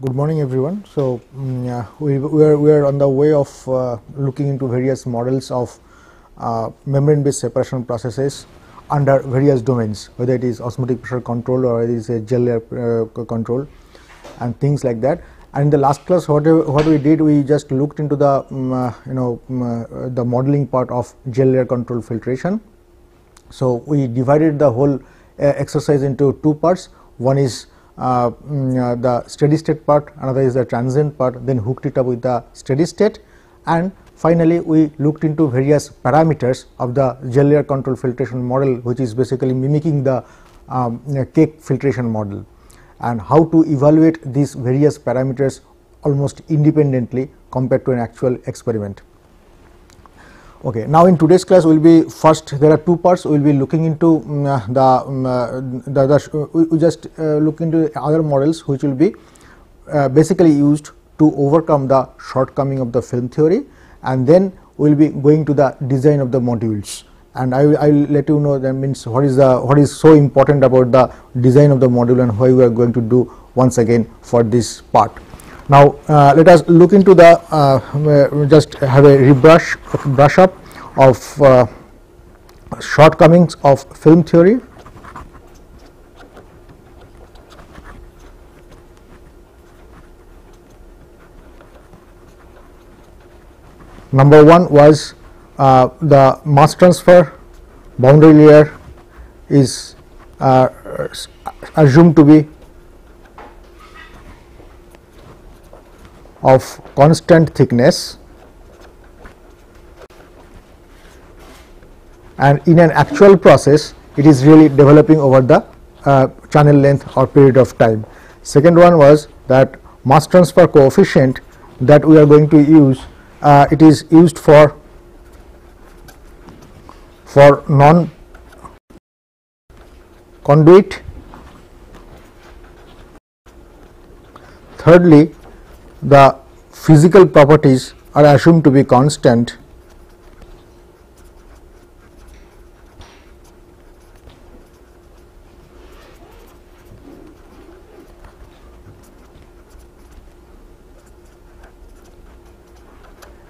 Good morning, everyone. So, we are on the way of looking into various models of membrane-based separation processes under various domains, whether it is osmotic pressure control or it is a gel layer control and things like that. And in the last class, what we did, we just looked into the the modeling part of gel layer control filtration. So, we divided the whole exercise into two parts. One is the steady state part, another is the transient part, then hooked it up with the steady state, and finally we looked into various parameters of the gel layer control filtration model, which is basically mimicking the cake filtration model, and how to evaluate these various parameters almost independently compared to an actual experiment. Okay, now in today's class we will be first, there are two parts. We will be looking into we just look into other models which will be basically used to overcome the shortcoming of the film theory, and then we will be going to the design of the modules, and I will let you know that means what is so important about the design of the module and why we are going to do once again for this part. Now, let us look into the just have a brush up of shortcomings of film theory. Number one was the mass transfer boundary layer is assumed to be of constant thickness, and in an actual process it is really developing over the channel length or period of time. Second one was that mass transfer coefficient that we are going to use, it is used for non conduit. Thirdly, the physical properties are assumed to be constant,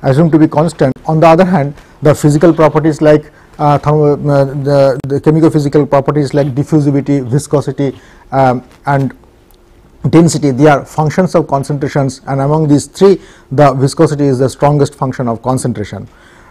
On the other hand, the physical properties like the chemical physical properties like diffusivity, viscosity and density, they are functions of concentrations, and among these three the viscosity is the strongest function of concentration.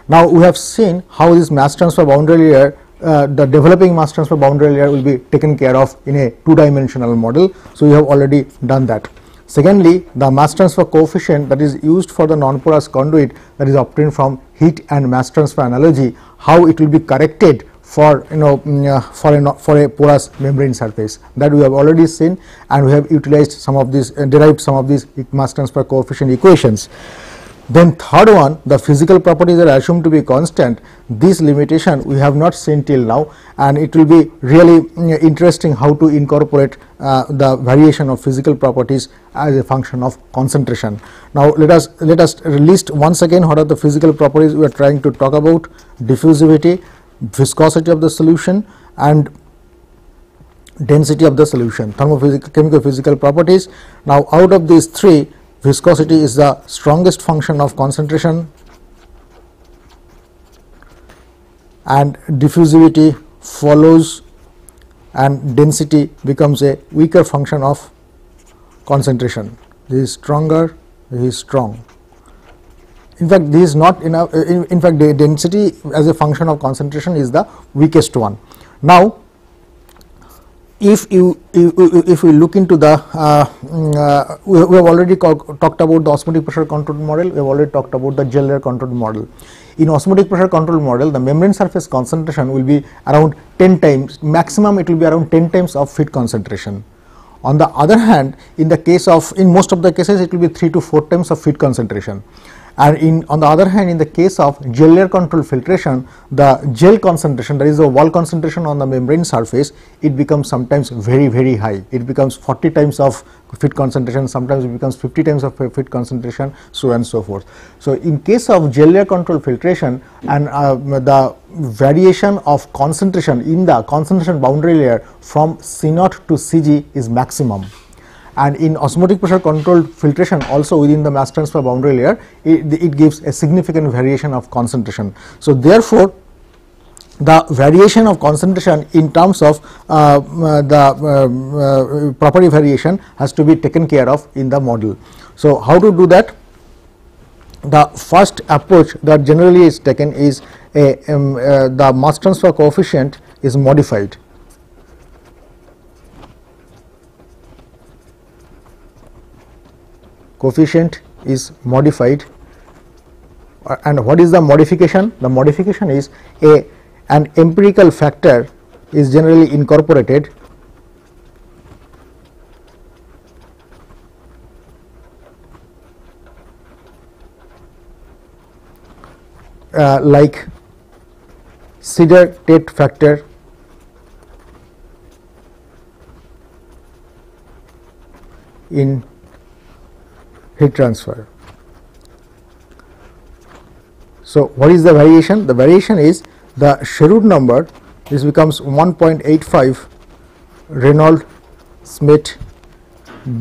Now, we have seen how this mass transfer boundary layer, the developing mass transfer boundary layer will be taken care of in a two-dimensional model. So, we have already done that. Secondly, the mass transfer coefficient that is used for the non-porous conduit, that is obtained from heat and mass transfer analogy, how it will be corrected for for a porous membrane surface, that we have already seen, and we have utilized some of these derived some of these mass transfer coefficient equations. Then third one, the physical properties are assumed to be constant. This limitation we have not seen till now, and it will be really interesting how to incorporate the variation of physical properties as a function of concentration. Now, let us list once again what are the physical properties we are trying to talk about: diffusivity, viscosity of the solution, and density of the solution, thermophysical, chemical physical properties. Now, out of these three, viscosity is the strongest function of concentration, and diffusivity follows, and density becomes a weaker function of concentration. This is stronger, this is strong. In fact, this is not enough. In fact, the density as a function of concentration is the weakest one. Now, if we look into the we have already talked about the osmotic pressure control model, we have already talked about the gel layer control model. In osmotic pressure control model, the membrane surface concentration will be around 10 times, maximum it will be around 10 times of feed concentration. On the other hand, in most of the cases it will be 3 to 4 times of feed concentration. And on the other hand, in the case of gel layer control filtration, the gel concentration, that is the wall concentration on the membrane surface, it becomes sometimes very high. It becomes 40 times of feed concentration, sometimes it becomes 50 times of feed concentration, so on and so forth. So, in case of gel layer control filtration, and the variation of concentration in the concentration boundary layer from C0 to Cg is maximum. and in osmotic pressure controlled filtration also within the mass transfer boundary layer, it gives a significant variation of concentration. So therefore, the variation of concentration in terms of the property variation has to be taken care of in the model. So how to do that? The first approach that generally is taken is the mass transfer coefficient is modified. Coefficient is modified, and what is the modification? The modification is an empirical factor is generally incorporated like Cedar-Tate factor, in heat transfer. So what is the variation? The variation is the Sherwood number. This becomes 1.85 Reynolds Smith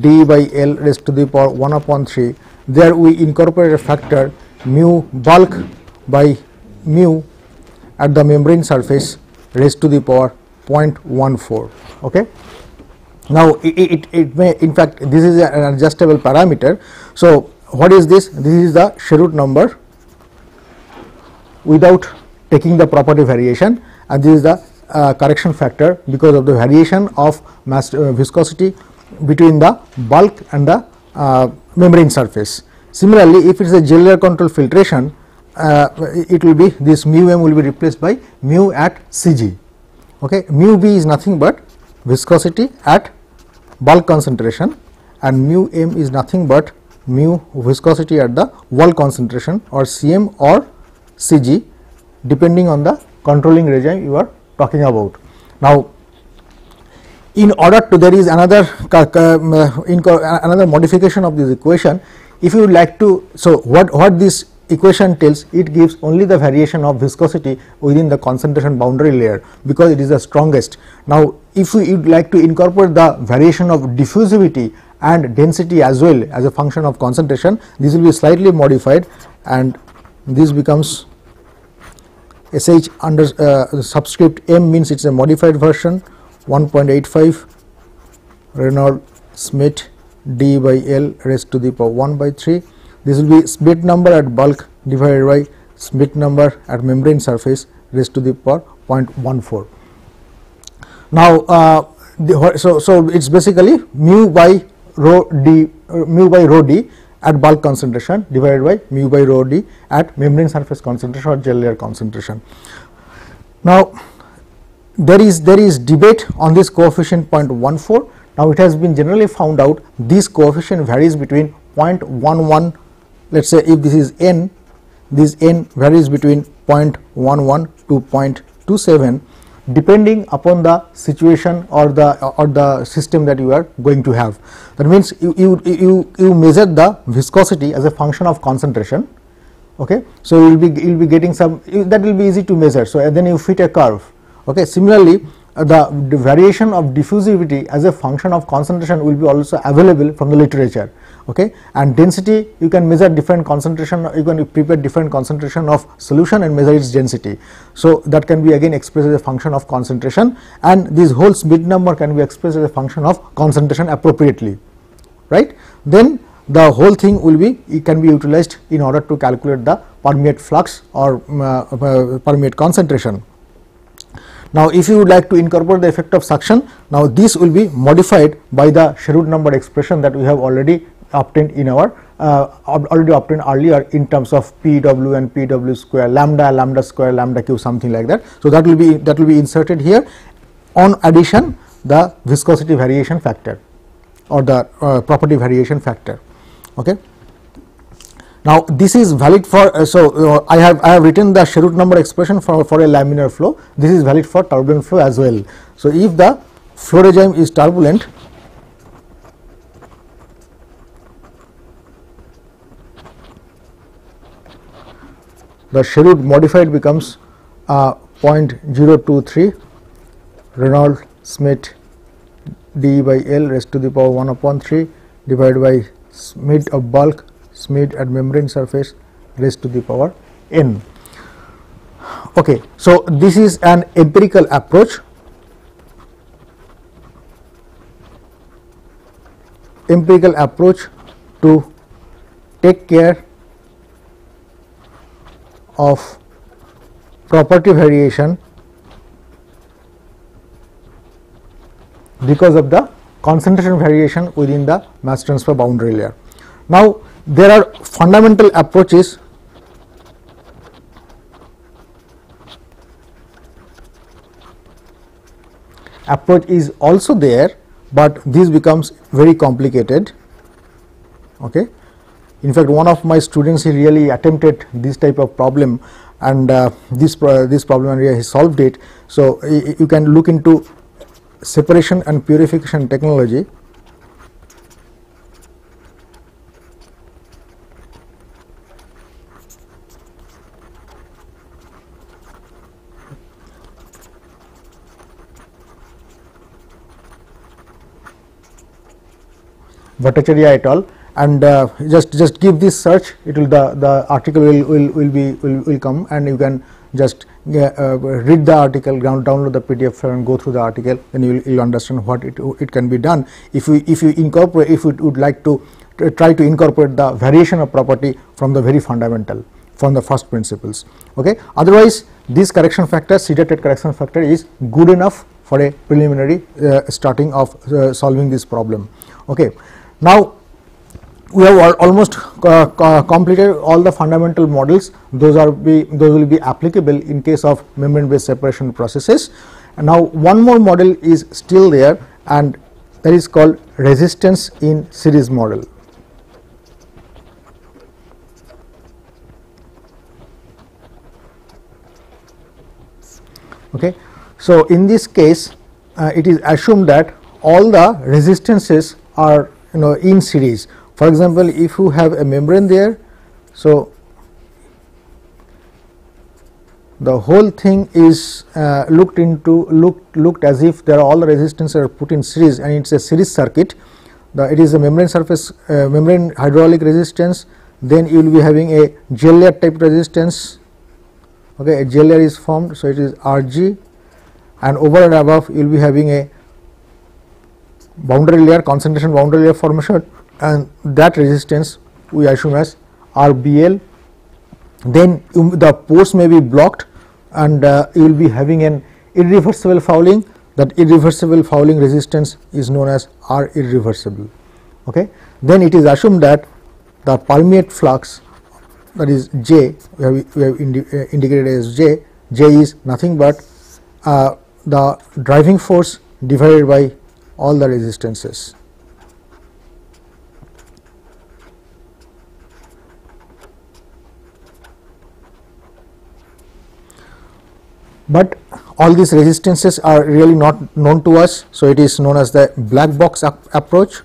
d by L raised to the power 1 upon 3. There we incorporate a factor mu bulk by mu at the membrane surface raised to the power 0.14. Okay. Now it may, in fact, this is an adjustable parameter. So what is this? This is the Sherwood number without taking the property variation, and this is the correction factor because of the variation of mass viscosity between the bulk and the membrane surface. Similarly, if it is a gel layer control filtration, it will be this mu m will be replaced by mu at Cg. Okay. Mu b is nothing but viscosity at bulk concentration, and mu m is nothing but mu viscosity at the wall concentration, or Cm or Cg, depending on the controlling regime you are talking about. Now, in order to, there is another modification of this equation. If you would like to, so what this equation tells, it gives only the variation of viscosity within the concentration boundary layer, because it is the strongest. Now, if we would like to incorporate the variation of diffusivity and density as well as a function of concentration, this will be slightly modified, and this becomes SH under subscript m, means it is a modified version, 1.85 Reynolds Smith d by L raised to the power 1 by 3. This will be Smith number at bulk divided by Smith number at membrane surface raised to the power 0.14. Now, so it is basically mu by rho d at bulk concentration divided by mu by rho d at membrane surface concentration or gel layer concentration. Now, there is debate on this coefficient 0.14. Now, it has been generally found out this coefficient varies between 0.11. Let us say if this is n, this n varies between 0.11 to 0.27, depending upon the situation or the system that you are going to have. That means you measure the viscosity as a function of concentration. Okay. So you will be getting some, that will be easy to measure. So and then you fit a curve. Okay. Similarly, the variation of diffusivity as a function of concentration will be also available from the literature. Okay. And density, you can measure different concentration, you can prepare different concentration of solution and measure its density. So that can be again expressed as a function of concentration, and this whole Smith number can be expressed as a function of concentration appropriately, right. Then the whole thing will be, it can be utilized in order to calculate the permeate flux or permeate concentration. Now, if you would like to incorporate the effect of suction, now this will be modified by the Sherwood number expression that we have already obtained in our earlier in terms of Pw and Pw square, lambda square, lambda cube, something like that. So that will be inserted here. On addition, the viscosity variation factor or the property variation factor. Okay. Now, this is valid for I have written the Sherwood number expression for a laminar flow. This is valid for turbulent flow as well. So if the flow regime is turbulent, the Sherwood modified becomes 0.023 Reynolds Smith dE by L raised to the power 1 upon 3 divided by Schmidt of bulk, Schmidt at membrane surface raised to the power n. Okay, so this is an empirical approach. Empirical approach to take care of property variation because of the concentration variation within the mass transfer boundary layer. Now, there are fundamental approaches is also there, but this becomes very complicated. Okay. In fact, one of my students, he really attempted this type of problem, and this problem area he solved it. So, you can look into separation and purification technology. Bhattacharya et al. And just give this search, it will the article will come, and you can just read the article, download the PDF and go through the article, then you will understand what it can be done. If you incorporate, if you would like to try to incorporate the variation of property from the very fundamental, from the first principles. Okay. Otherwise, this correction factor, sedated correction factor, is good enough for a preliminary starting of solving this problem. Okay. Now, we have almost completed all the fundamental models. Those will be applicable in case of membrane based separation processes. And now, one more model is still there, and that is called resistance in series model. Okay. So, in this case, it is assumed that all the resistances are in series. For example, if you have a membrane there, so the whole thing is looked as if there are all the resistances are put in series, and it's a series circuit. It is a membrane surface membrane hydraulic resistance. Then you will be having a gel layer type resistance. Okay, a gel layer is formed, so it is Rg, and over and above you will be having a boundary layer, concentration boundary layer formation, and that resistance we assume as RBL. Then the pores may be blocked, and you will be having an irreversible fouling. That irreversible fouling resistance is known as R irreversible. Okay. Then it is assumed that the permeate flux, that is J, we have indicated as J. J is nothing but the driving force divided by all the resistances. But all these resistances are really not known to us, so it is known as the black box approach.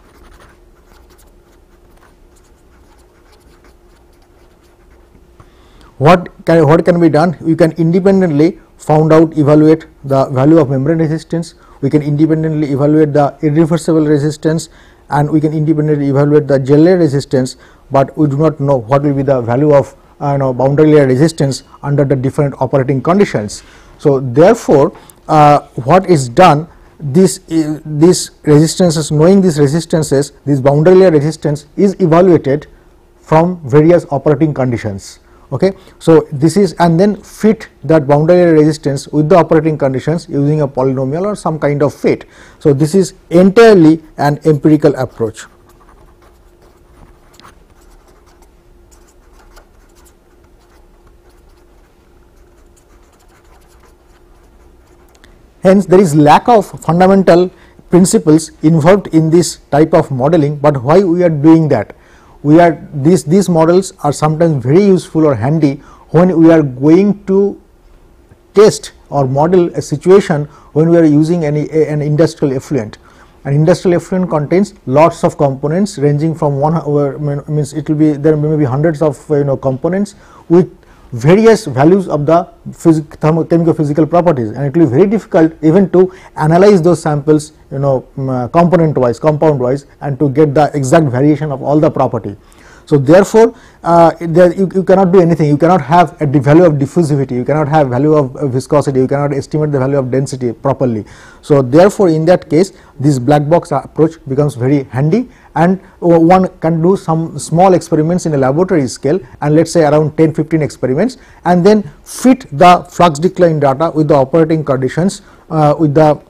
What can be done? We can independently evaluate the value of membrane resistance. We can independently evaluate the irreversible resistance, and we can independently evaluate the gel layer resistance, but we do not know what will be the value of boundary layer resistance under the different operating conditions. So, therefore, what is done, these resistances, knowing these resistances, this boundary layer resistance is evaluated from various operating conditions. Okay. So, this is, and then fit that boundary layer resistance with the operating conditions using a polynomial or some kind of fit. So, this is entirely an empirical approach. Hence, there is lack of fundamental principles involved in this type of modeling, but why we are doing that? These models are sometimes very useful or handy when we are going to test or model a situation when we are using an industrial effluent. An industrial effluent contains lots of components ranging from means it will be, there may be hundreds of components with various values of the chemical-physical properties, and it will be very difficult even to analyze those samples, component wise, compound wise, and to get the exact variation of all the property. So therefore, you cannot do anything. You cannot have a value of diffusivity, you cannot have value of viscosity, you cannot estimate the value of density properly. So therefore, in that case, this black box approach becomes very handy, and one can do some small experiments in a laboratory scale, and let us say around 10-15 experiments, and then fit the flux decline data with the operating conditions with the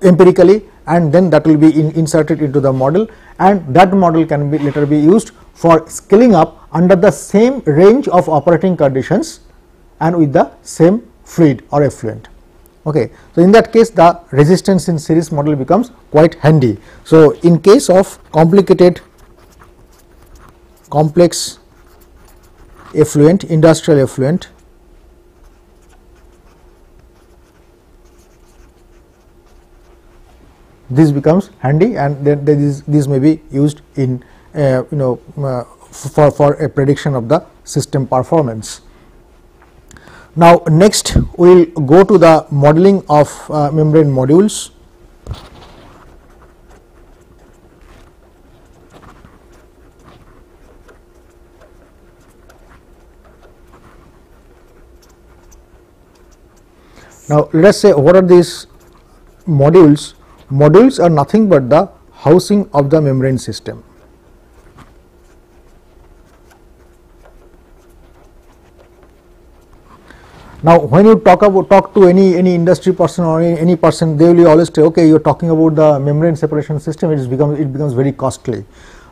empirically, and then that will be inserted into the model, and that model can be later be used for scaling up under the same range of operating conditions and with the same fluid or effluent. Okay. So, in that case, the resistance in series model becomes quite handy. So, in case of complex effluent, industrial effluent, this becomes handy, and then this may be used in for a prediction of the system performance. Now, next we will go to the modeling of membrane modules. Now, let us say what are these modules? Modules are nothing but the housing of the membrane system. Now, when you talk to any industry person or any person, they will always say, okay, you are talking about the membrane separation system, it becomes very costly.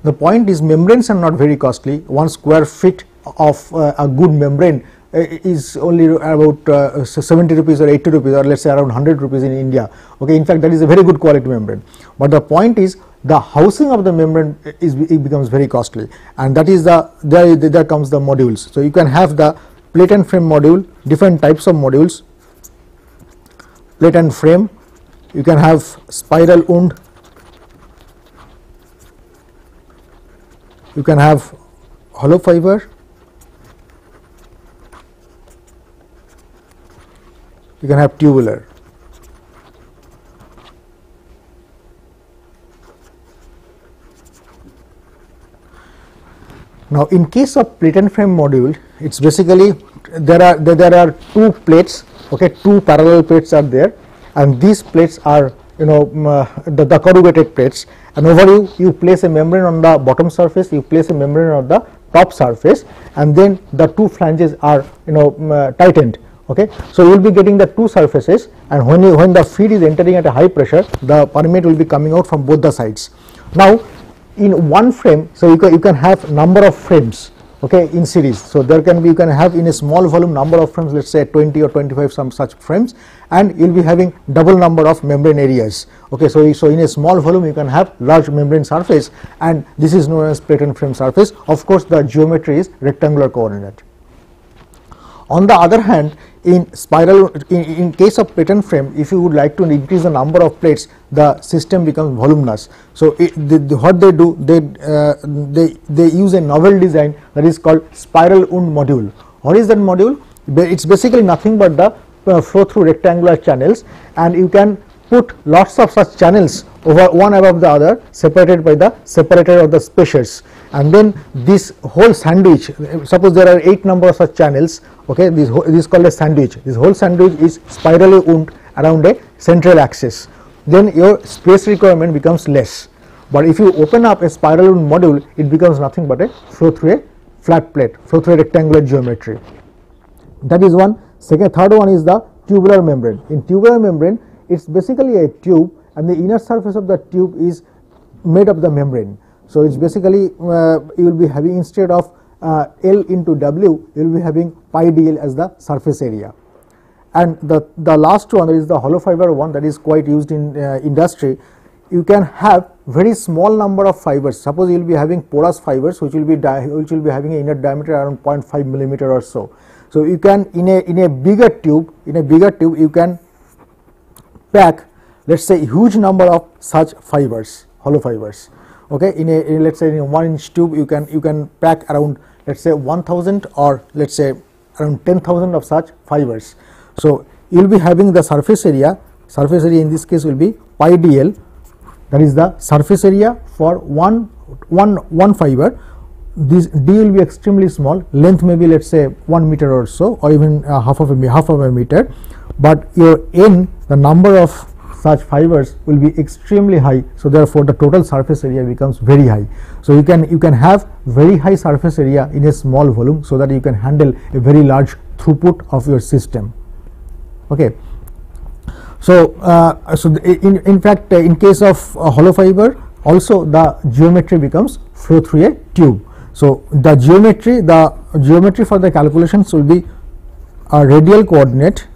The point is, membranes are not very costly. 1 square feet of a good membrane is only about 70 rupees or 80 rupees, or let us say around 100 rupees in India. Okay, in fact, that is a very good quality membrane, but the point is the housing of the membrane it becomes very costly, and that is there comes the modules. So, you can have the plate and frame module, different types of modules, plate and frame, you can have spiral wound, you can have hollow fiber, you can have tubular. Now, in case of plate and frame module, it is basically there are two plates, okay, two parallel plates are there, and these plates are the corrugated plates, and over you place a membrane on the bottom surface, you place a membrane on the top surface, and then the two flanges are tightened. Okay. So, you will be getting the two surfaces, and when the feed is entering at a high pressure, the permeate will be coming out from both the sides. Now, in one frame, so you can have number of frames, okay, in series. So, you can have in a small volume number of frames, let us say 20 or 25 some such frames, and you will be having double number of membrane areas. Okay. So, in a small volume you can have large membrane surface, and this is known as plate and frame surface. Of course, the geometry is rectangular coordinate. On the other hand, in case of plate and frame, if you would like to increase the number of plates, the system becomes voluminous. So, what they do, they use a novel design that is called spiral wound module. What is that module? It is basically nothing but the flow through rectangular channels, and you can put lots of such channels over one above the other, separated by the separator of the spacers, and then this whole sandwich, suppose there are 8 number of such channels, okay, this is called a sandwich. This whole sandwich is spirally wound around a central axis, then your space requirement becomes less. But if you open up a spiral wound module, it becomes nothing but a flow through a flat plate, flow through a rectangular geometry. That is one. Third one is the tubular membrane. In tubular membrane, it is basically a tube, and the inner surface of the tube is made of the membrane. So, it is basically you will be having, instead of L into W, you will be having pi dl as the surface area. And the last one is the hollow fiber one, that is quite used in industry. You can have very small number of fibers. Suppose you will be having porous fibers which will be having an inner diameter around 0.5 millimeter or so. So, you can in a bigger tube you can pack, let us say, huge number of such fibers, hollow fibers. Okay, in let's say in a 1-inch tube you can pack around, let's say 1000 or let's say around 10,000 of such fibers. So you will be having the surface area in this case will be pi dl, that is the surface area for one fiber. This d will be extremely small, length may be let's say 1 meter or so, or even half of a meter, but your n, the number of such fibers will be extremely high. So therefore the total surface area becomes very high. So you can have very high surface area in a small volume, so that you can handle a very large throughput of your system. Okay. So in fact in case of hollow fiber also the geometry becomes flow through a tube. So the geometry for the calculations will be a radial coordinate.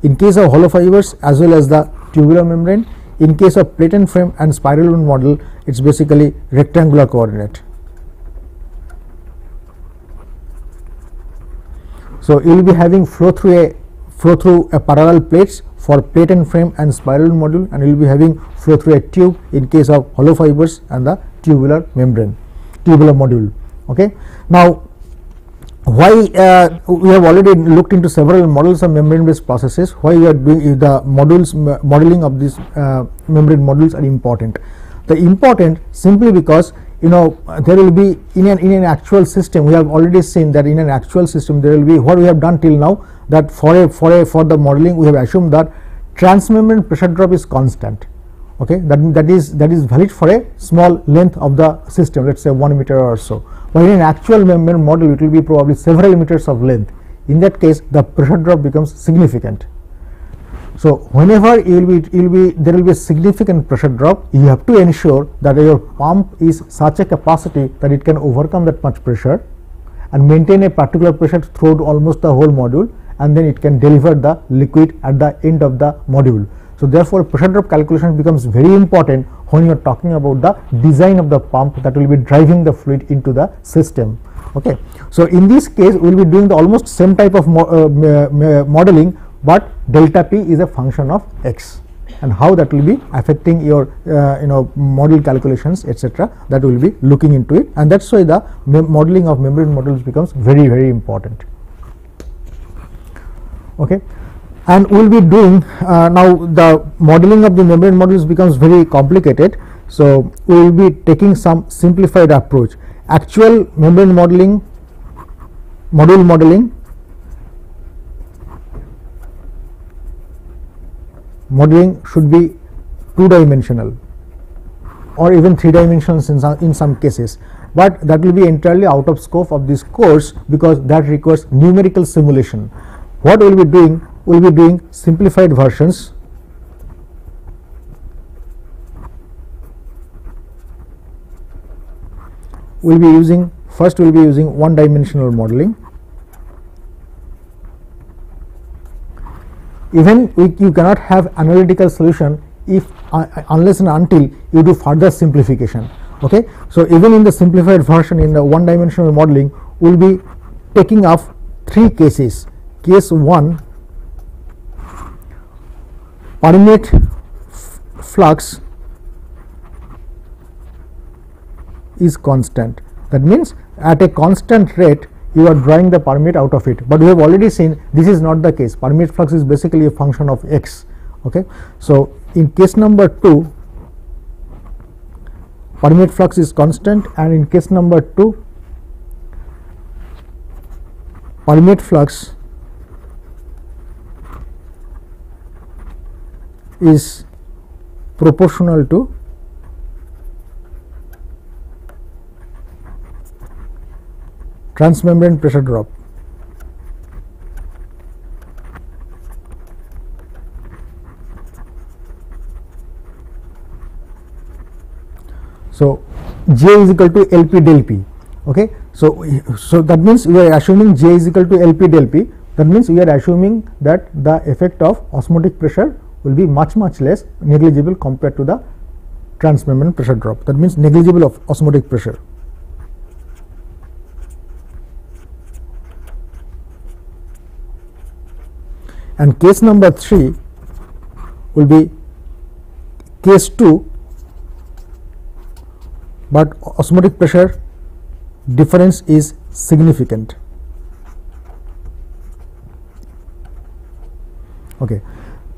In case of hollow fibers as well as the tubular membrane. In case of plate and frame and spiral wound model, it's basically rectangular coordinate. So you will be having flow through a parallel plates for plate and frame and spiral module, and you will be having flow through a tube in case of hollow fibers and the tubular module. Okay. Now, why we have already looked into several models of membrane based processes. Why we are doing the modeling of these membrane modules are important. The important simply because there will be in an actual system, we have already seen that in an actual system there will be, what we have done till now, that for the modeling we have assumed that transmembrane pressure drop is constant. Okay, that is valid for a small length of the system, let's say 1 meter or so. But in an actual membrane model it will be probably several meters of length. In that case the pressure drop becomes significant. So whenever there will be a significant pressure drop, you have to ensure that your pump is such a capacity that it can overcome that much pressure and maintain a particular pressure throughout almost the whole module, and then it can deliver the liquid at the end of the module. So therefore pressure drop calculation becomes very important when you are talking about the design of the pump that will be driving the fluid into the system. Okay. So in this case we will be doing the almost same type of modeling, but delta P is a function of x, and how that will be affecting your model calculations, etc., that we will be looking into it, and that's why the modeling of membrane modules becomes very, very important. Okay. And we will be doing now the modeling of the membrane modules becomes very complicated. So we will be taking some simplified approach. Actual membrane modeling, module modeling should be 2-dimensional or even 3-dimensional in some cases, but that will be entirely out of scope of this course because that requires numerical simulation. What we will be doing? We will be doing simplified versions. We will be using, first we will be using 1-dimensional modeling. Even you cannot have analytical solution if unless and until you do further simplification. Okay. So even in the simplified version in the 1-dimensional modeling, we will be taking up 3 cases. Case 1, permeate flux is constant. That means at a constant rate you are drawing the permeate out of it, but we have already seen this is not the case. Permeate flux is basically a function of x. Okay. So in case number 2, permeate flux is constant, and in case number 2, permeate flux is proportional to transmembrane pressure drop. So J is equal to LP del P. Okay. So that means we are assuming J is equal to LP del P. That means we are assuming that the effect of osmotic pressure will be much less, negligible compared to the transmembrane pressure drop. That means negligible of osmotic pressure. And case number 3 will be case 2, but osmotic pressure difference is significant. Okay.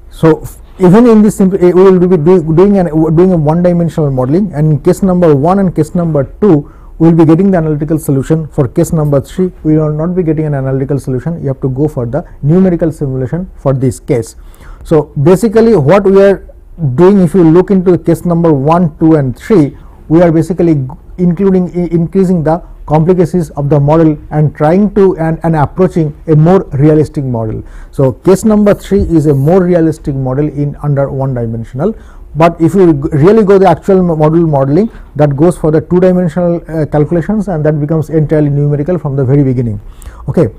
So, even in this we will be doing a one dimensional modeling, and in case number 1 and case number 2 we will be getting the analytical solution. For case number 3 we will not be getting an analytical solution, you have to go for the numerical simulation for this case. So, basically what we are doing, if you look into case number 1, 2 and 3, we are basically increasing the complexities of the model and trying to and approaching a more realistic model. So, case number 3 is a more realistic model in under one dimensional, but if you really go the actual model modeling, that goes for the 2-dimensional calculations, and that becomes entirely numerical from the very beginning. Okay.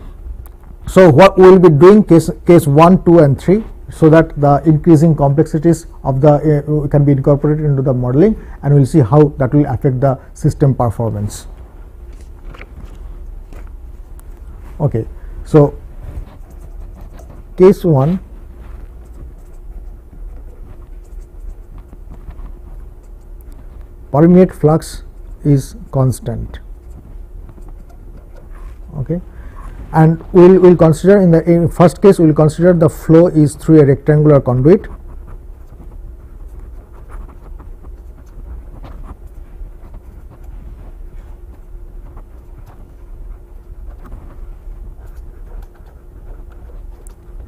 So, what we will be doing case 1, 2 and 3, so that the increasing complexities of the can be incorporated into the modeling, and we will see how that will affect the system performance. Okay. So, case 1, permeate flux is constant. Okay. And we will consider in first case we will consider the flow is through a rectangular conduit.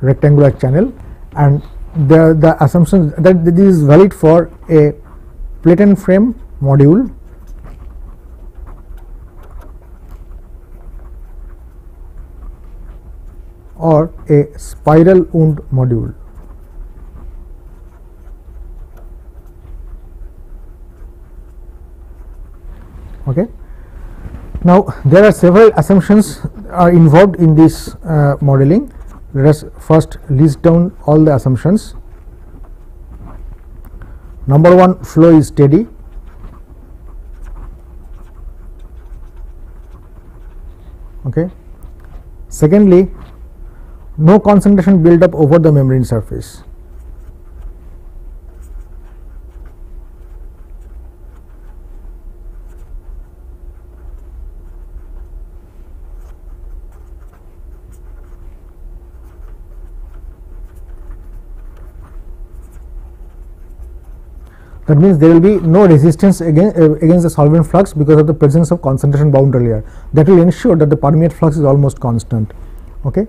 Rectangular channel, and the assumption that this is valid for a plate and frame module or a spiral wound module. Okay. Now, there are several assumptions are involved in this modeling. Let us first list down all the assumptions. Number 1, flow is steady. Okay. Secondly, no concentration build up over the membrane surface. That means there will be no resistance against the solvent flux because of the presence of concentration boundary layer. That will ensure that the permeate flux is almost constant. Okay.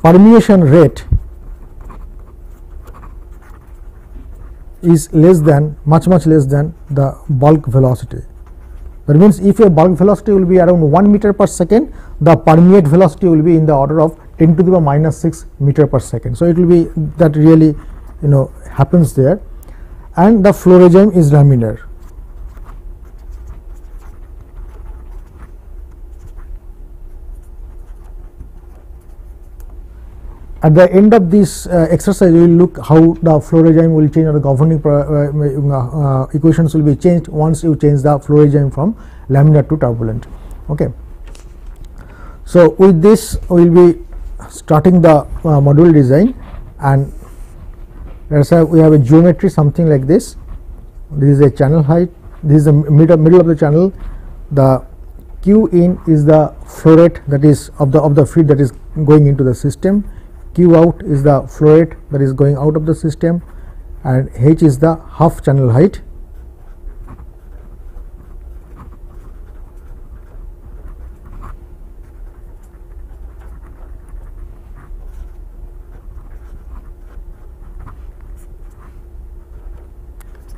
Permeation rate is much less than the bulk velocity. That means if your bulk velocity will be around 1 meter per second, the permeate velocity will be in the order of 10 to the power minus 6 meter per second. So, it will be that really happens there, and the flow regime is laminar. At the end of this exercise, we will look how the flow regime will change, or the governing equations will be changed once you change the flow regime from laminar to turbulent. Okay. So, with this we will be starting the module design, and let us say we have a geometry something like this. This is a channel height, this is the middle of the channel. The Q in is the flow rate, that is of the feed that is going into the system. Q out is the flow rate that is going out of the system, and H is the half channel height.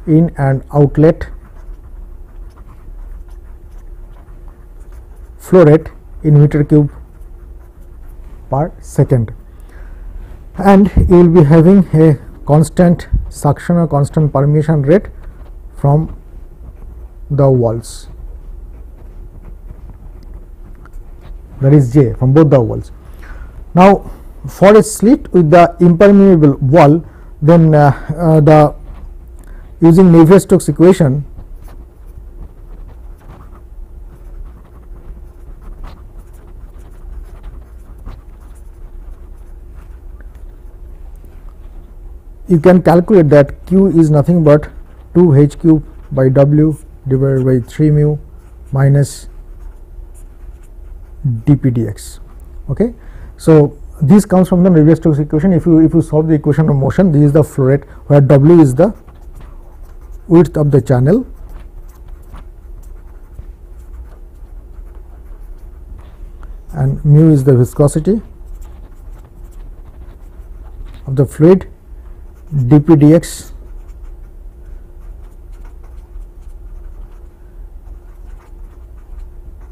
In and outlet flow rate in meter cube per second, and you will be having a constant suction or constant permeation rate from the walls, that is J from both the walls. Now, for a slit with the impermeable wall, then using Navier-Stokes equation, you can calculate that Q is nothing but 2 h cube by W divided by 3 mu minus dp dx. Okay, so this comes from the Navier-Stokes equation. If you solve the equation of motion, this is the flow rate where W is the width of the channel and mu is the viscosity of the fluid, dp dx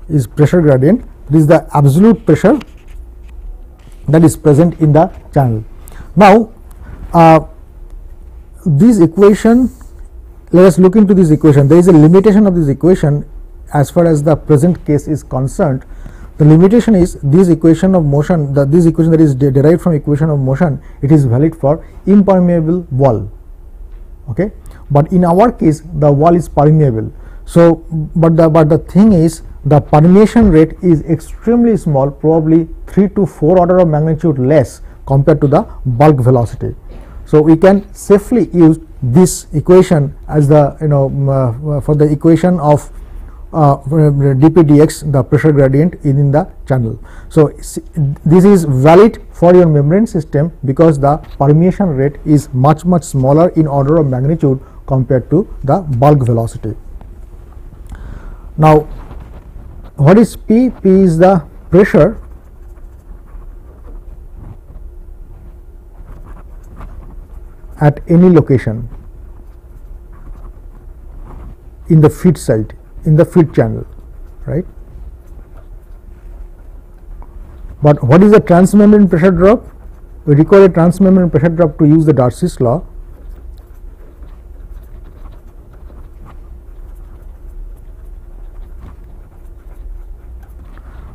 is pressure gradient. This is the absolute pressure that is present in the channel. Now, this equation, let us look into this equation. There is a limitation of this equation as far as the present case is concerned. The limitation is this equation of motion, this equation that is derived from equation of motion, it is valid for impermeable wall. Okay, but in our case the wall is permeable. So, but the thing is, the permeation rate is extremely small, probably 3 to 4 order of magnitude less compared to the bulk velocity. So, we can safely use this equation as the for the equation of dp dx, the pressure gradient in the channel. So, this is valid for your membrane system because the permeation rate is much smaller in order of magnitude compared to the bulk velocity. Now, what is P? P is the pressure at any location in the feed site, in the feed channel, right? But what is the transmembrane pressure drop? We require a transmembrane pressure drop to use the Darcy's law.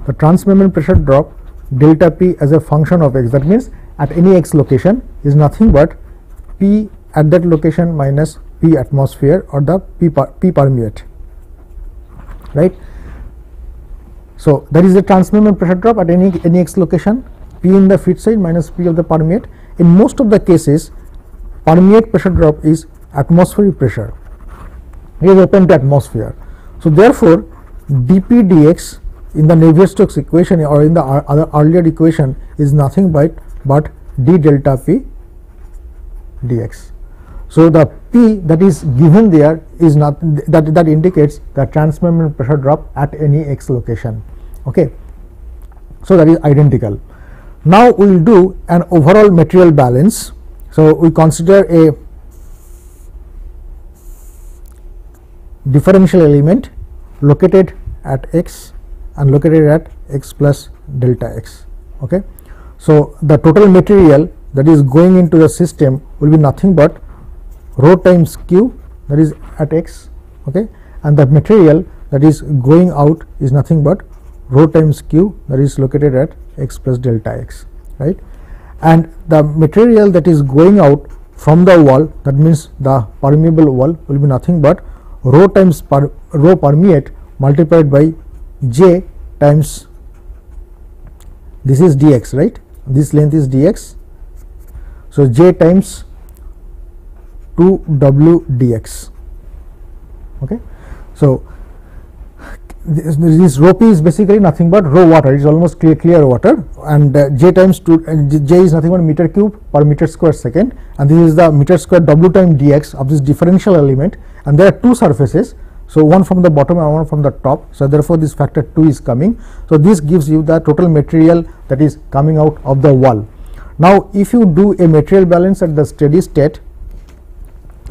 The transmembrane pressure drop delta P as a function of x, that means at any x location is nothing but P at that location minus P atmosphere or the P permeate, right. So, that is the transmembrane pressure drop at any x location, P in the feed side minus P of the permeate. In most of the cases, permeate pressure drop is atmospheric pressure, it is open to atmosphere. So, therefore, dp dx in the Navier-Stokes equation or in the other earlier equation is nothing but d delta P dx. So, the P that is given there is not that indicates the transmembrane pressure drop at any x location. Okay. So, that is identical. Now, we will do an overall material balance. So, we consider a differential element located at x and located at x plus delta x. Okay. So, the total material that is going into the system will be nothing but rho times q, that is at x, okay, and the material that is going out is nothing but rho times q, that is located at x plus delta x, right. And the material that is going out from the wall, that means the permeable wall, will be nothing but rho times rho permeate multiplied by j times, this is dx, right, this length is dx. So, j times 2w dx. Okay. So, this rho p is basically nothing but rho water, it is almost clear water, and j times 2, and j is nothing but meter cube per meter square second, and this is the meter square w times dx of this differential element, and there are two surfaces. So, one from the bottom and one from the top. So, therefore, this factor 2 is coming. So, this gives you the total material that is coming out of the wall. Now, if you do a material balance at the steady state,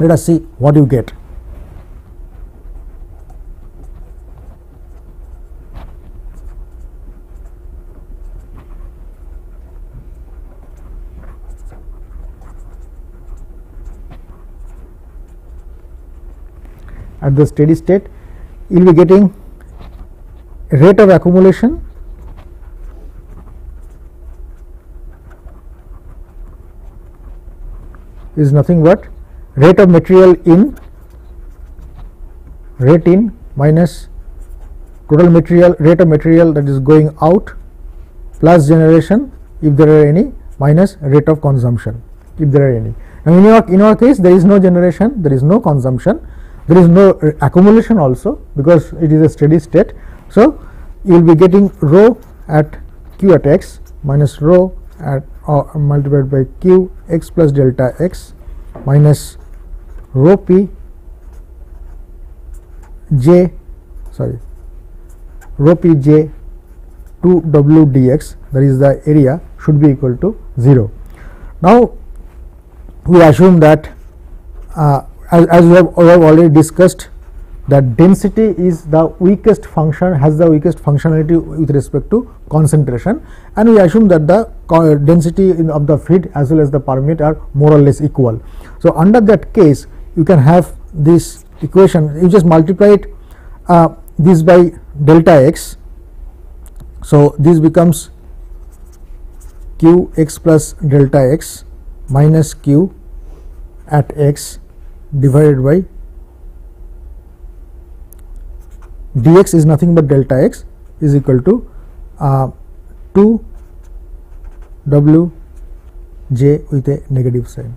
let us see what you get. At the steady state, you will be getting rate of accumulation is nothing but rate of material in, rate in minus total material, rate of material that is going out plus generation if there are any, minus rate of consumption. if there are any. And in our case, there is no generation, there is no consumption, there is no accumulation also, because it is a steady state. So you will be getting rho at q at x minus rho at multiplied by q x plus delta x minus rho p j rho p j 2 w dx, that is the area, should be equal to 0. Now we assume that as we have already discussed, that density is the weakest function, has the weakest functionality with respect to concentration, and we assume that the density of the fluid as well as the permeate are more or less equal. So under that case, you can have this equation, you just multiply it this by delta x. So this becomes q x plus delta x minus q at x divided by dx is nothing but delta x is equal to 2 w j with a negative sign.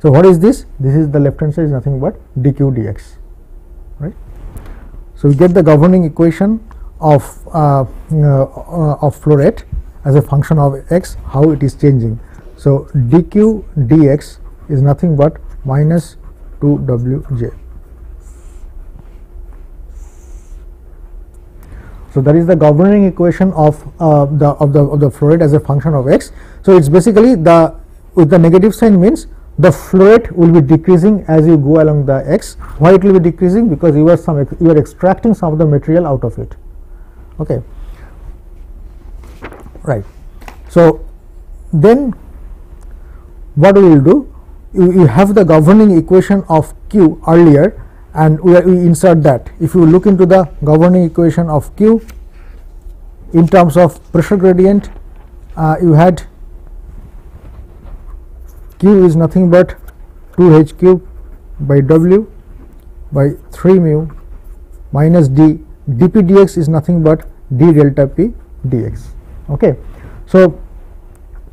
So what is this? This is the left hand side is nothing but dq dx, right. So we get the governing equation of flow rate as a function of x, how it is changing. So dq dx is nothing but minus 2 w j. So that is the governing equation of the flow rate as a function of x. So it's basically the, with the negative sign means the flow rate will be decreasing as you go along the x. Why it will be decreasing? Because you are extracting some of the material out of it. Okay, right. So then what we will do? You have the governing equation of q earlier, and we insert that. If you look into the governing equation of q in terms of pressure gradient, you had q is nothing but 2 h cube by w by 3 mu minus d, dp dx is nothing but d delta p dx. Okay, so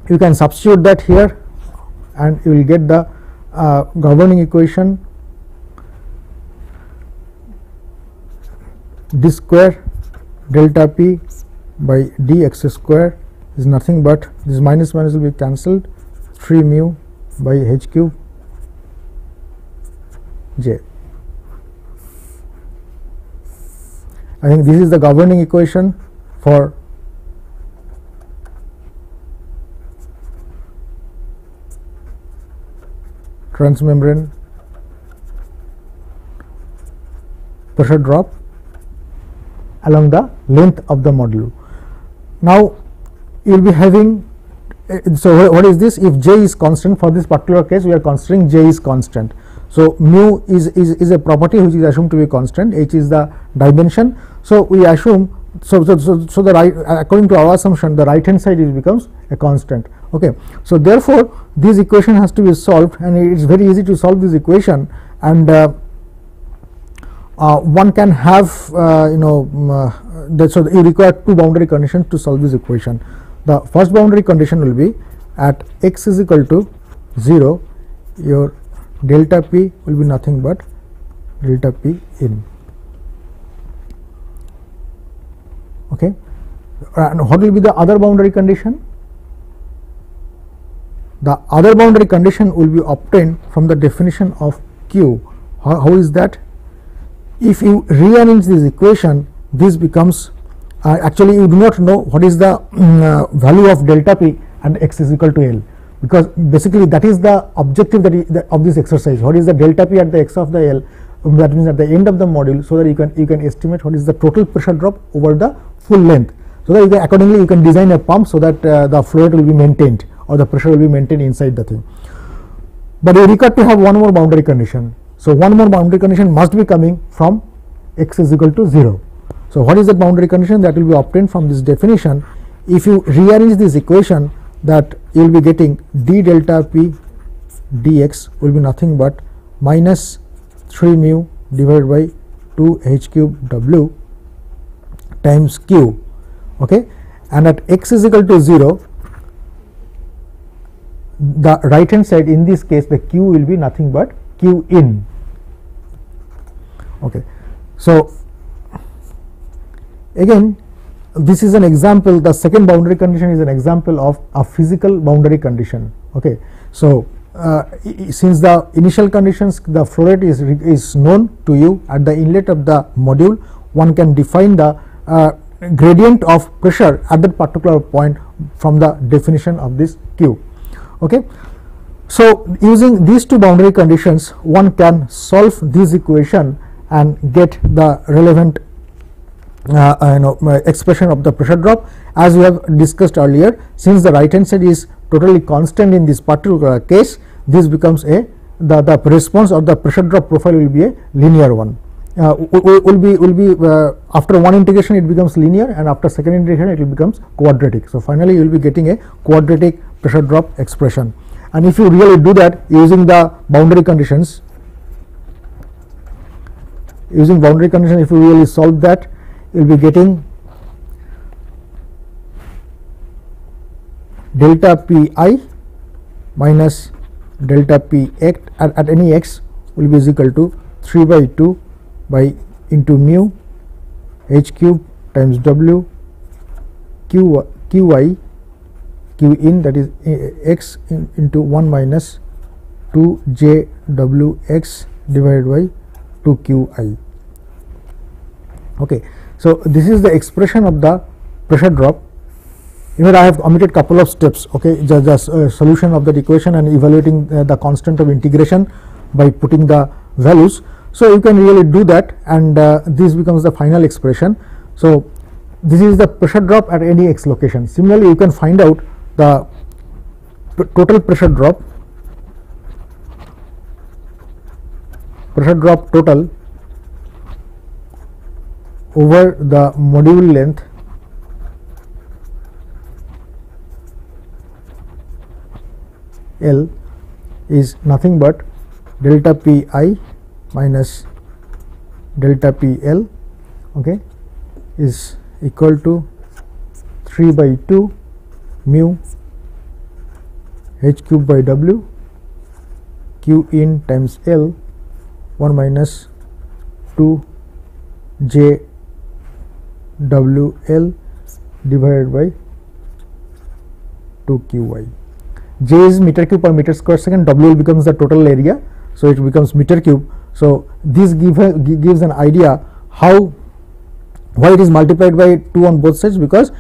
you can substitute that here and you will get the governing equation d square delta p by dx square is nothing but, this minus minus will be cancelled, 3 mu by h cube j. I think this is the governing equation for transmembrane pressure drop along the length of the module. Now you will be having, so what is this? If j is constant, for this particular case we are considering j is constant. So mu is a property which is assumed to be constant, h is the dimension. So we assume, so the right, according to our assumption, the right hand side becomes a constant. Okay, so therefore this equation has to be solved, and it is very easy to solve this equation, and one can have so you require two boundary conditions to solve this equation. The first boundary condition will be at x is equal to 0, your delta p will be nothing but delta p in. Okay, and what will be the other boundary condition? The other boundary condition will be obtained from the definition of q. How is that? If you rearrange this equation, this becomes actually you do not know what is the value of delta p and x is equal to L, because basically that is the objective of this exercise. What is the delta p at the x of the L? That means at the end of the module, so that you can estimate what is the total pressure drop over the full length. So that you can accordingly you can design a pump so that the flow rate will be maintained or the pressure will be maintained inside the thing. But you require to have one more boundary condition. So one more boundary condition must be coming from x is equal to 0. So what is the boundary condition? That will be obtained from this definition. If you rearrange this equation, that you will be getting d delta p dx will be nothing but minus 3 mu divided by 2 h cube w times q. Okay, and at x is equal to 0, the right hand side, in this case the Q will be nothing but Q in. Okay. So again, this is an example, the second boundary condition is an example of a physical boundary condition. Okay. So since the initial conditions, the flow rate is known to you at the inlet of the module, one can define the gradient of pressure at that particular point from the definition of this Q. Okay. So using these two boundary conditions, one can solve this equation and get the relevant expression of the pressure drop. As we have discussed earlier, since the right hand side is totally constant in this particular case, this becomes the response or the pressure drop profile will be a linear one. Will be after one integration it becomes linear, and after second integration it will becomes quadratic. So finally you will be getting a quadratic pressure drop expression. And if you really do that using the boundary conditions, if you really solve that, you will be getting delta Pi minus delta P x at any x will be is equal to 3 by 2 by into mu h cube times w qi q in, that is x into 1 minus 2 j w x divided by 2 qi. Okay. So this is the expression of the pressure drop. Here I have omitted couple of steps. Okay, just solution of that equation and evaluating the constant of integration by putting the values. So you can really do that, and this becomes the final expression. So this is the pressure drop at any x location. Similarly, you can find out the total pressure drop total over the module length L is nothing but delta Pi minus delta PL, okay, is equal to 3 by 2 mu h cube by w q in times L 1 minus 2 j w L divided by 2 qy. J is meter cube per meter square second, W becomes the total area, so it becomes meter cube. So this gives an idea why it is multiplied by 2 on both sides, because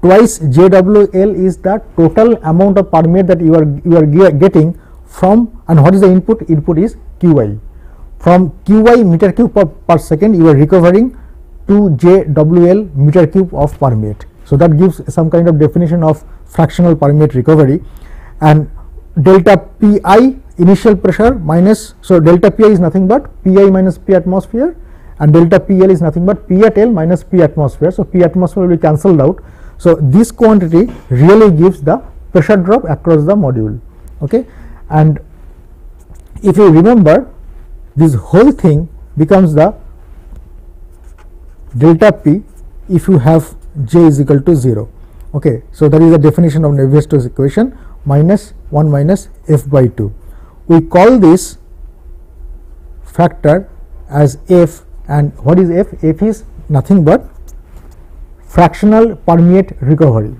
twice JWL is the total amount of permeate that you are getting from, and what is the input? Input is QI. From QI meter cube per second, you are recovering 2 JWL meter cube of permeate. So that gives some kind of definition of fractional permeate recovery. And delta Pi initial pressure minus, so delta Pi is nothing but Pi minus P atmosphere, and delta PL is nothing but P at L minus P atmosphere. So P atmosphere will be cancelled out. So this quantity really gives the pressure drop across the module. Okay, and if you remember, this whole thing becomes the delta P if you have J is equal to 0. Okay, so that is the definition of Navier-Stokes equation, minus 1 minus F by 2. We call this factor as F, and what is F? F is nothing but fractional permeate recovery.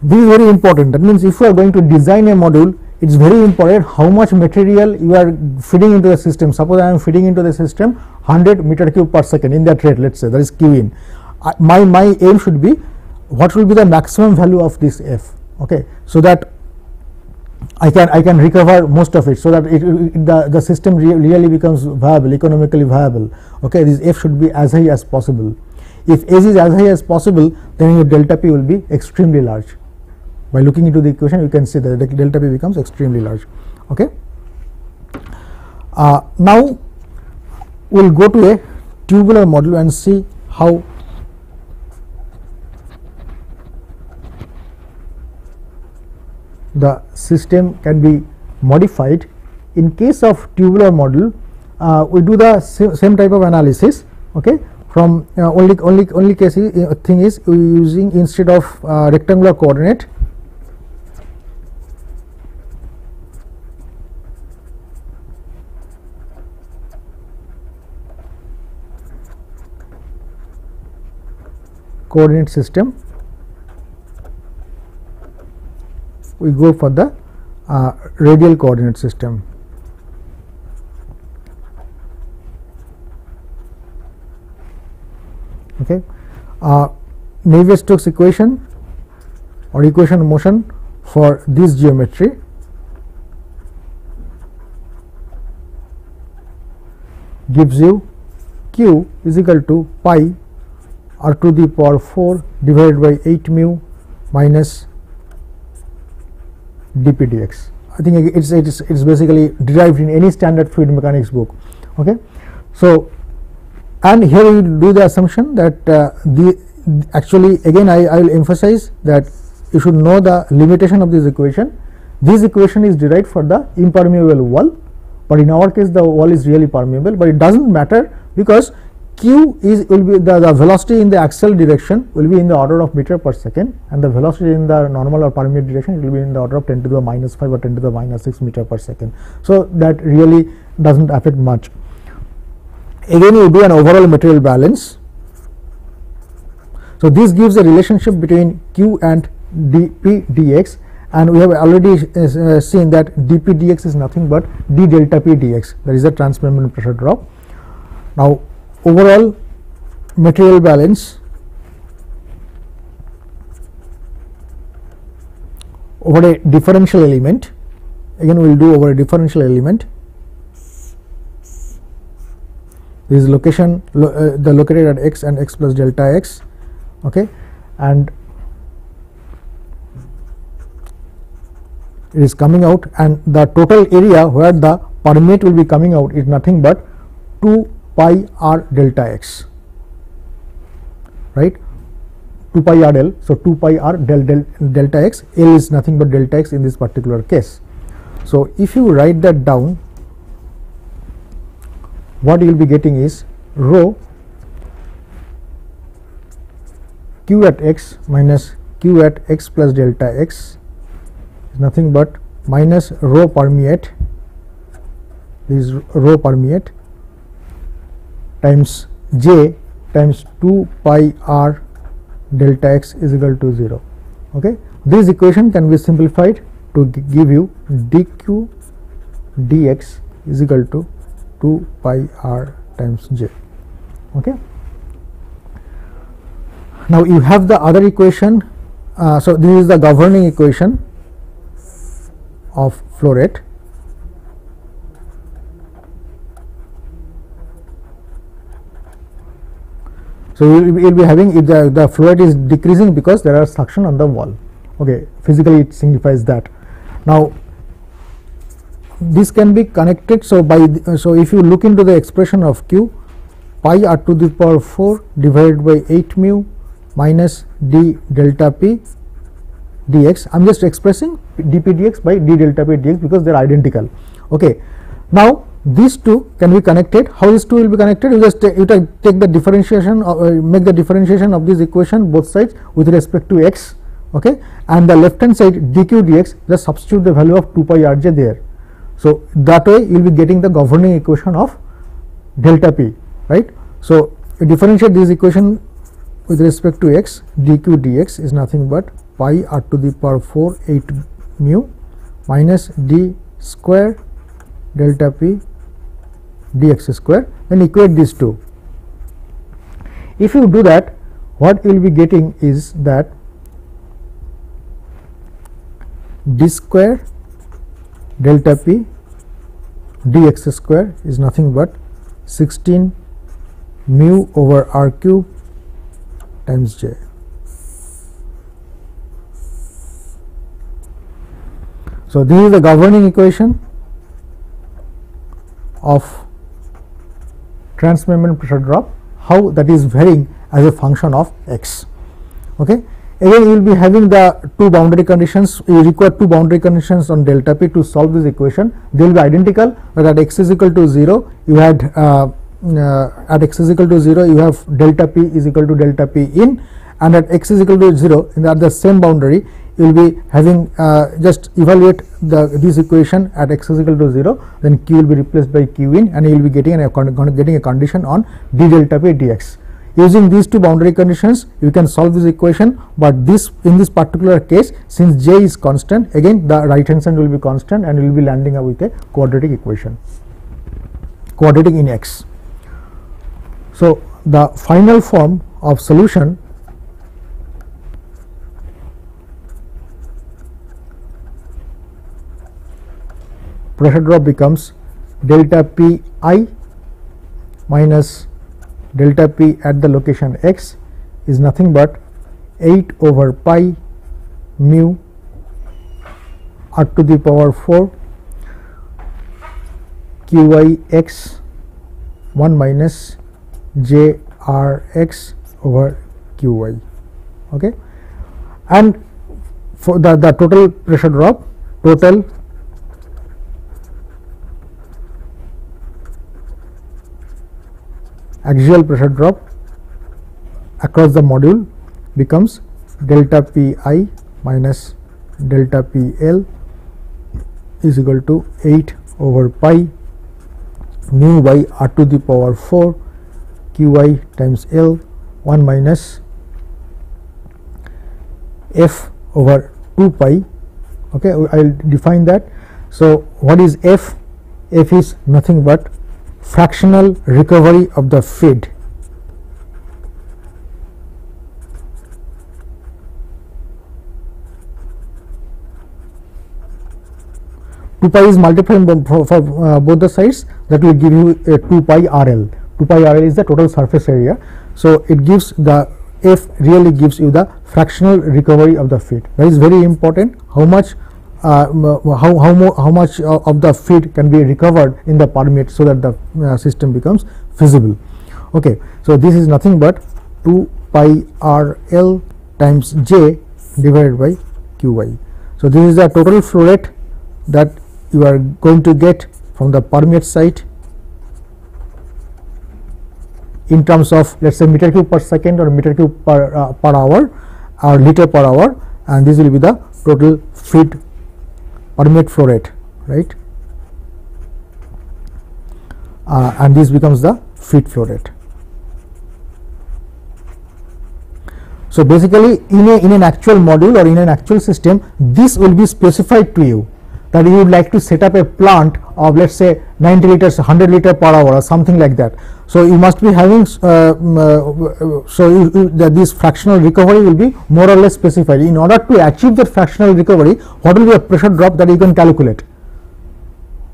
This is very important. That means if you are going to design a module, it is very important how much material you are feeding into the system. Suppose I am feeding into the system 100 meter cube per second in that rate, let us say, that is Q in. My aim should be what will be the maximum value of this F, okay, so that I can recover most of it, so that the system really becomes viable, economically viable. Okay, this F should be as high as possible. If S is as high as possible, then your delta P will be extremely large. By looking into the equation, you can see that the delta P becomes extremely large. Okay. Now we will go to a tubular module and see how the system can be modified. In case of tubular model, we do the same type of analysis. Okay, from only case thing is we using, instead of rectangular coordinate, coordinate system, we go for the radial coordinate system. Okay, Navier-Stokes equation or equation of motion for this geometry gives you Q is equal to pi r to the power 4 divided by 8 mu minus dp dx. I think it's basically derived in any standard fluid mechanics book. Okay, so and here we do the assumption that actually again I will emphasize that you should know the limitation of this equation. This equation is derived for the impermeable wall, but in our case the wall is really permeable, but it doesn't matter because Q will be the velocity in the axial direction will be in the order of meter per second, and the velocity in the normal or permeable direction it will be in the order of 10 to the minus 5 or 10 to the minus 6 meter per second. So that really doesn't affect much. Again you do an overall material balance. So this gives a relationship between Q and dp dx, and we have already seen that dp dx is nothing but d delta p dx, that is the transmembrane pressure drop. Now overall material balance over a differential element, again we will do over a differential element. This is location the located at x and x plus delta x. Okay, and it is coming out, and the total area where the permeate will be coming out is nothing but 2 pi r delta x, right, 2 pi r l. So 2 pi r delta x, L is nothing but delta x in this particular case. So if you write that down, what you will be getting is rho q at x minus q at x plus delta x is nothing but minus rho permeate, this is rho permeate, times j times 2 pi r delta x is equal to 0. Okay, this equation can be simplified to give you dq dx is equal to 2 pi r times j. Okay, now you have the other equation. So this is the governing equation of flow rate. So you will be having, if the flow rate is decreasing because there are suction on the wall. Okay, physically it signifies that. Now this can be connected. So so if you look into the expression of Q, pi r to the power 4 divided by 8 mu minus d delta p dx. I am just expressing dp dx by d delta p dx because they are identical. Okay, now these two can be connected. How these two will be connected? You just take the differentiation, make the differentiation of this equation both sides with respect to x. Okay, and the left hand side dq dx, just substitute the value of 2 pi rj there. So that way you will be getting the governing equation of delta p, right. So you differentiate this equation with respect to x, dq dx is nothing but pi r to the power 4 8 mu minus d square delta p dx square, then equate these two. If you do that, what you will be getting is that d square delta p dx square is nothing but 16 mu over r cube times j. So this is the governing equation of transmembrane pressure drop, how that is varying as a function of x. Okay, Again, you will be having the two boundary conditions. You require two boundary conditions on delta p to solve this equation. They will be identical, but at x is equal to 0, you had at x is equal to 0, you have delta p is equal to delta p in, and at x is equal to 0, at the same boundary, you will be having just evaluate this equation at x is equal to 0, then q will be replaced by q in, and you will be getting a condition on d delta p dx. Using these two boundary conditions, you can solve this equation, but in this particular case, since j is constant, again the right hand side will be constant, and you will be landing up with a quadratic equation, quadratic in x. So the final form of solution pressure drop becomes delta p I minus delta p at the location x is nothing but 8 over pi mu r to the power 4 qi x 1 minus j r x over qi. Okay, and for the total pressure drop, total axial pressure drop across the module becomes delta p I minus delta p L is equal to 8 over pi mu by r to the power 4 qi times L 1 minus f over 2 pi. Okay, I will define that. So what is f? F is nothing but fractional recovery of the feed. Two pi is multiplied for both the sides, that will give you a 2 pi RL. 2 pi RL is the total surface area. So it gives the f really gives you the fractional recovery of the feed. That is very important. How much how much of the feed can be recovered in the permeate so that the system becomes feasible. Okay, so this is nothing but 2 pi RL times J divided by Qi. So this is the total flow rate that you are going to get from the permeate side in terms of, let us say, meter cube per second or meter cube per hour or liter per hour, and this will be the total feed permeate flow rate, right, and this becomes the feed flow rate. So basically, in an actual module or in an actual system, this will be specified to you, that you would like to set up a plant of, let us say, 90 liters 100 liter per hour or something like that. So you must be having this fractional recovery will be more or less specified. In order to achieve that fractional recovery, what will be a pressure drop that you can calculate,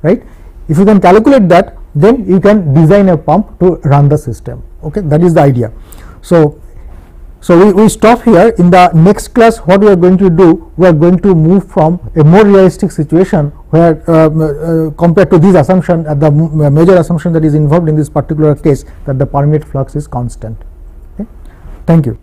right? If you can calculate that, then you can design a pump to run the system. Okay, that is the idea. So we stop here. In the next class, what we are going to do, we are going to move from a more realistic situation where compared to this assumption, the major assumption that is involved in this particular case, that the permeate flux is constant. Okay? Thank you.